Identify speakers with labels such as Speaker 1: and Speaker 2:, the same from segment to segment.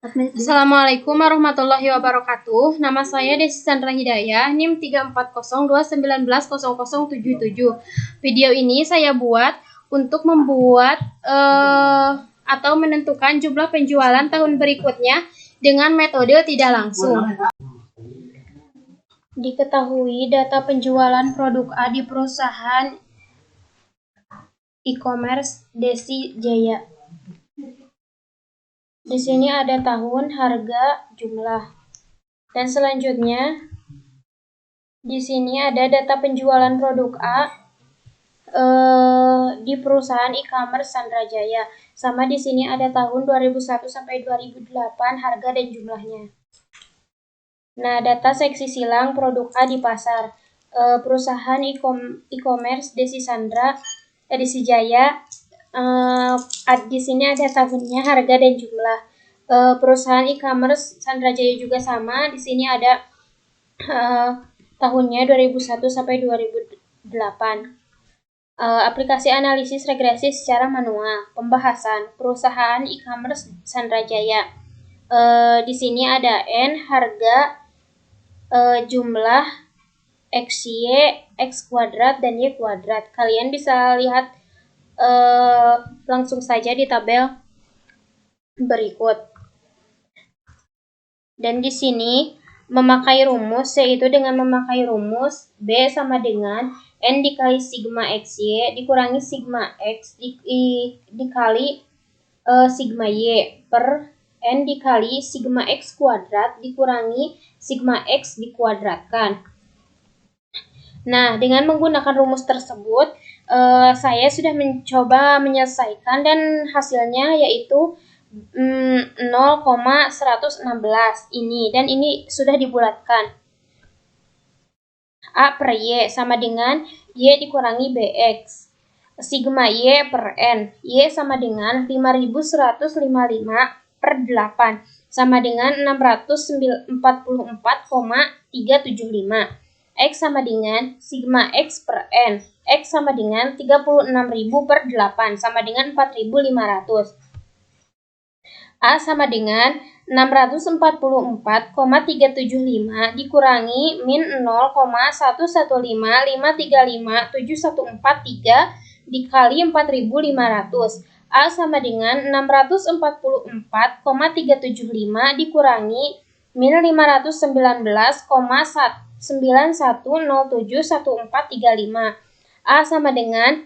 Speaker 1: Assalamualaikum warahmatullahi wabarakatuh. Nama saya Desi Sandra Hidayah, NIM 34029110077. Video ini saya buat untuk membuat atau menentukan jumlah penjualan tahun berikutnya dengan metode tidak langsung. Diketahui data penjualan produk A di perusahaan e-commerce Desi Jaya. Di sini ada tahun, harga, jumlah. Dan selanjutnya di sini ada data penjualan produk A di perusahaan e-commerce Sandra Jaya. Sama di sini ada tahun 2001 sampai 2008, harga dan jumlahnya. Nah, data seksi silang produk A di pasar. Perusahaan e-commerce Desi Jaya. Di sini ada tahunnya, harga dan jumlah. Perusahaan e-commerce Sandra Jaya juga sama. Di sini ada tahunnya 2001 sampai 2008. Aplikasi analisis regresi secara manual. Pembahasan perusahaan e-commerce Sandra Jaya. Di sini ada N, harga, jumlah, XY, X kuadrat, dan Y kuadrat. Kalian bisa lihat langsung saja di tabel berikut. Dan di sini memakai rumus, yaitu dengan memakai rumus B sama dengan N dikali sigma XY dikurangi sigma X dikali sigma Y per N dikali sigma X kuadrat dikurangi sigma X dikuadratkan. Nah, dengan menggunakan rumus tersebut, saya sudah mencoba menyelesaikan dan hasilnya yaitu 0,116 ini, dan ini sudah dibulatkan. A per Y sama dengan Y dikurangi BX. Sigma Y per N. Y sama dengan 5155 per 8 sama dengan 644,375. X sama dengan sigma X per N. X sama dengan 36.000 per 8 sama dengan 4.500. A sama dengan 644,375 dikurangi min 0,115535714 dikali 4.500. A sama dengan 644,375 dikurangi min 519,91071435. A sama dengan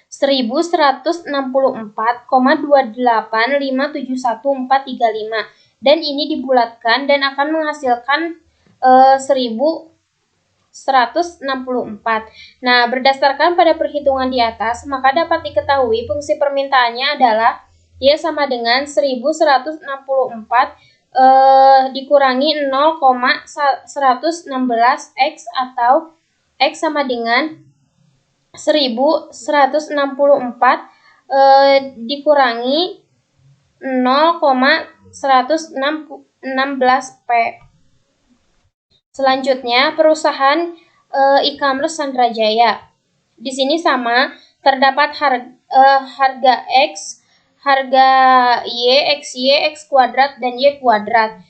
Speaker 1: 1164,28571,435, dan ini dibulatkan dan akan menghasilkan 1164. Nah, berdasarkan pada perhitungan di atas, maka dapat diketahui fungsi permintaannya adalah Y sama dengan 1164 dikurangi 0,116X atau X sama dengan 1164 dikurangi 0,116P. Selanjutnya, perusahaan e-commerce Sandra Jaya. Di sini sama, terdapat harga X, harga Y, XY, X kuadrat, dan Y kuadrat.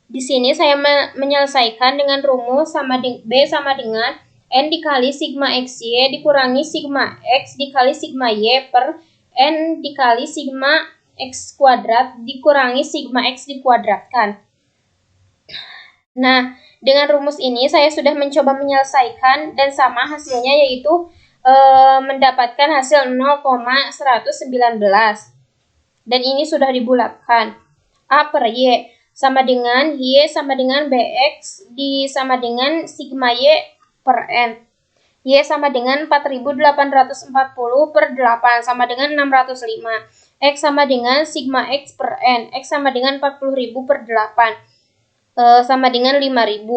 Speaker 1: Di sini saya menyelesaikan dengan rumus B sama dengan N dikali sigma XY dikurangi sigma X dikali sigma Y per N dikali sigma X kuadrat dikurangi sigma X dikuadratkan. Nah, dengan rumus ini saya sudah mencoba menyelesaikan dan sama hasilnya, yaitu mendapatkan hasil 0,119. Dan ini sudah dibulatkan. A per Y sama dengan Y sama dengan BX sama dengan sigma Y per N. Y sama dengan 4.840 per 8 sama dengan 605. X sama dengan sigma X per N. X sama dengan 40.000 per 8 sama dengan 5.000.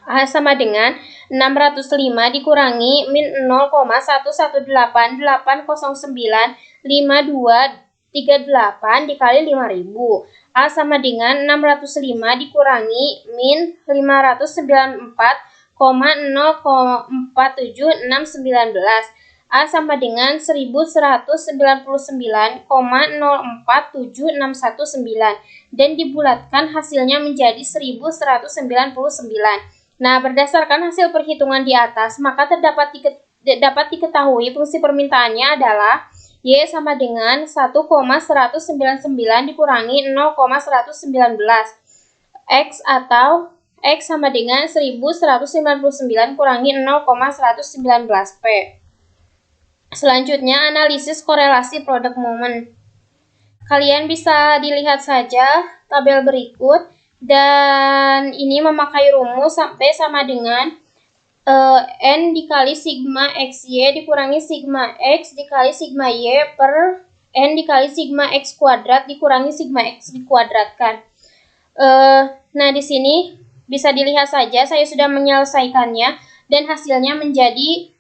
Speaker 1: A sama dengan 605 dikurangi min 0,118095238 dikali 5.000. A sama dengan 605 dikurangi min 594,047,619. A sama dengan 1199,04769 dan dibulatkan hasilnya menjadi 1199. Nah, berdasarkan hasil perhitungan di atas, maka dapat diketahui fungsi permintaannya adalah Y sama dengan 1,199 dikurangi 0,119 X atau X sama dengan 1199 kurangi 0,119 P. Selanjutnya, analisis korelasi produk momen. Kalian bisa dilihat saja tabel berikut, dan ini memakai rumus sampai sama dengan N dikali sigma XY dikurangi sigma X dikali sigma Y per N dikali sigma X kuadrat dikurangi sigma X dikuadratkan. Nah, di sini bisa dilihat saja saya sudah menyelesaikannya dan hasilnya menjadi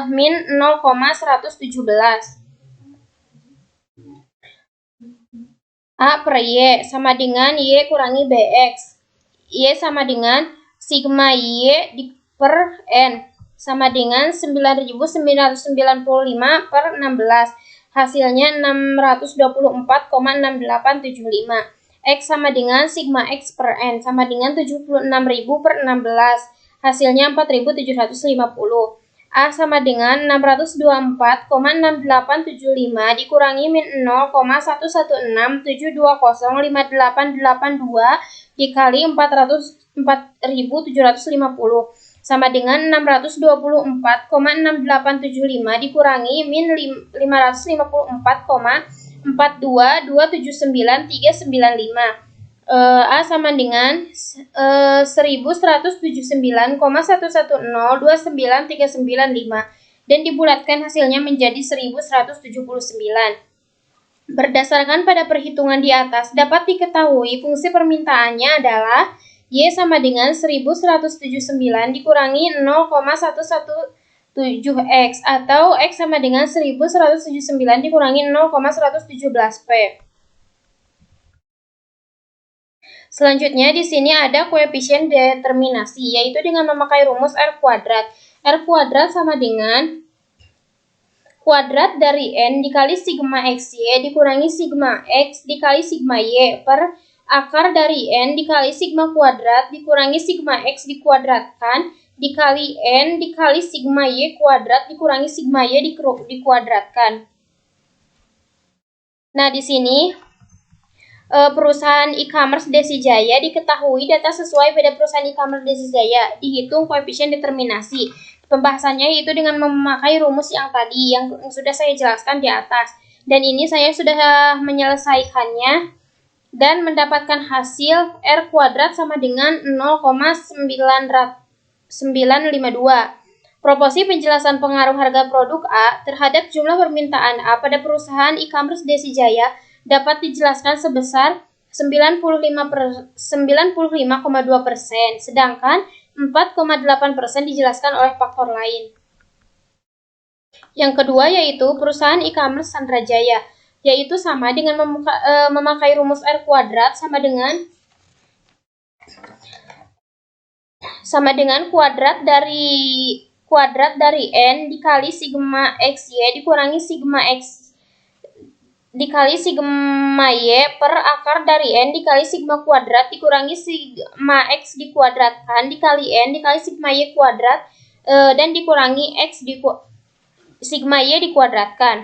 Speaker 1: min 0,117. A per Y sama dengan Y kurangi BX. Y sama dengan sigma Y per N sama dengan 9.995 per 16. Hasilnya 624,6875. X sama dengan sigma X per N sama dengan 76.000 per 16. Hasilnya 4.750. A sama dengan 624,6875 dikurangi min 0,11672058882 dikali 4.750 sama dengan 624,6875 dikurangi min 554,42279,395. A sama dengan 1179,110293995 dan dibulatkan hasilnya menjadi 1179. Berdasarkan pada perhitungan di atas, dapat diketahui fungsi permintaannya adalah Y sama dengan 1179 dikurangi 0,117X atau X sama dengan 1179 dikurangi 0,117P. Selanjutnya di sini ada koefisien determinasi, yaitu dengan memakai rumus R kuadrat. R kuadrat sama dengan kuadrat dari N dikali sigma XY dikurangi sigma X dikali sigma Y per akar dari N dikali sigma kuadrat dikurangi sigma X dikuadratkan dikali N dikali sigma Y kuadrat dikurangi sigma Y dikuadratkan. Nah, di sini perusahaan e-commerce Desi Jaya diketahui data sesuai pada perusahaan e-commerce Desi Jaya, dihitung koefisien determinasi. Pembahasannya yaitu dengan memakai rumus yang tadi yang sudah saya jelaskan di atas. Dan ini saya sudah menyelesaikannya dan mendapatkan hasil R kuadrat sama dengan 0,952. Proporsi penjelasan pengaruh harga produk A terhadap jumlah permintaan A pada perusahaan e-commerce Desi Jaya dapat dijelaskan sebesar 95,2%, sedangkan 4,8% dijelaskan oleh faktor lain. Yang kedua yaitu perusahaan e-commerce Sandra Jaya, yaitu sama dengan memakai rumus R kuadrat sama dengan kuadrat dari N dikali sigma XY dikurangi sigma X dikali sigma Y per akar dari N dikali sigma kuadrat dikurangi sigma X dikuadratkan dikali N dikali sigma Y kuadrat dan dikurangi X sigma Y dikuadratkan.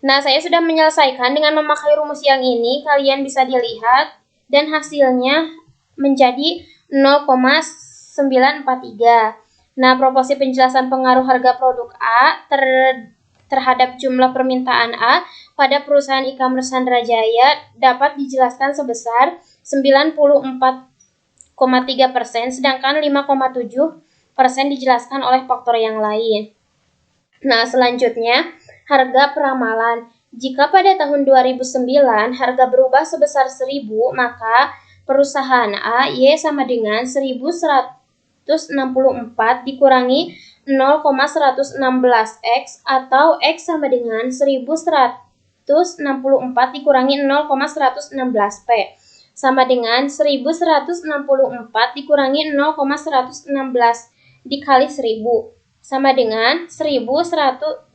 Speaker 1: Nah, saya sudah menyelesaikan dengan memakai rumus yang ini, kalian bisa dilihat dan hasilnya menjadi 0,943. Nah, proporsi penjelasan pengaruh harga produk A terhadap jumlah permintaan A pada perusahaan e-commerce Sandra Jaya dapat dijelaskan sebesar 94,3%, sedangkan 5,7% dijelaskan oleh faktor yang lain. Nah, selanjutnya harga peramalan. Jika pada tahun 2009 harga berubah sebesar 1.000, maka perusahaan A Y sama dengan 1.164 dikurangi 0,116X atau X sama dengan 1.164 dikurangi 0,116P sama dengan 1.164 dikurangi 0,116 dikali 1.000 sama dengan 1164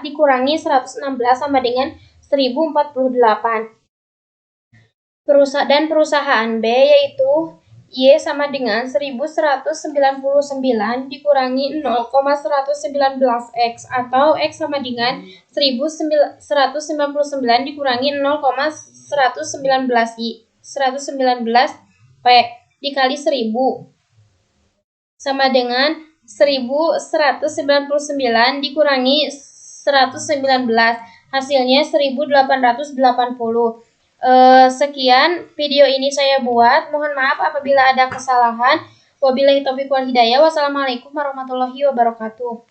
Speaker 1: dikurangi 116 sama dengan 1048. Dan perusahaan B yaitu Y sama dengan 1199 dikurangi 0,119X atau X sama dengan 1199 dikurangi 119P dikali 1000 sama dengan 1199 dikurangi 119, hasilnya 1880. Sekian video ini saya buat. Mohon maaf apabila ada kesalahan. Wabillahi taufiq wal hidayah. Wassalamualaikum warahmatullahi wabarakatuh.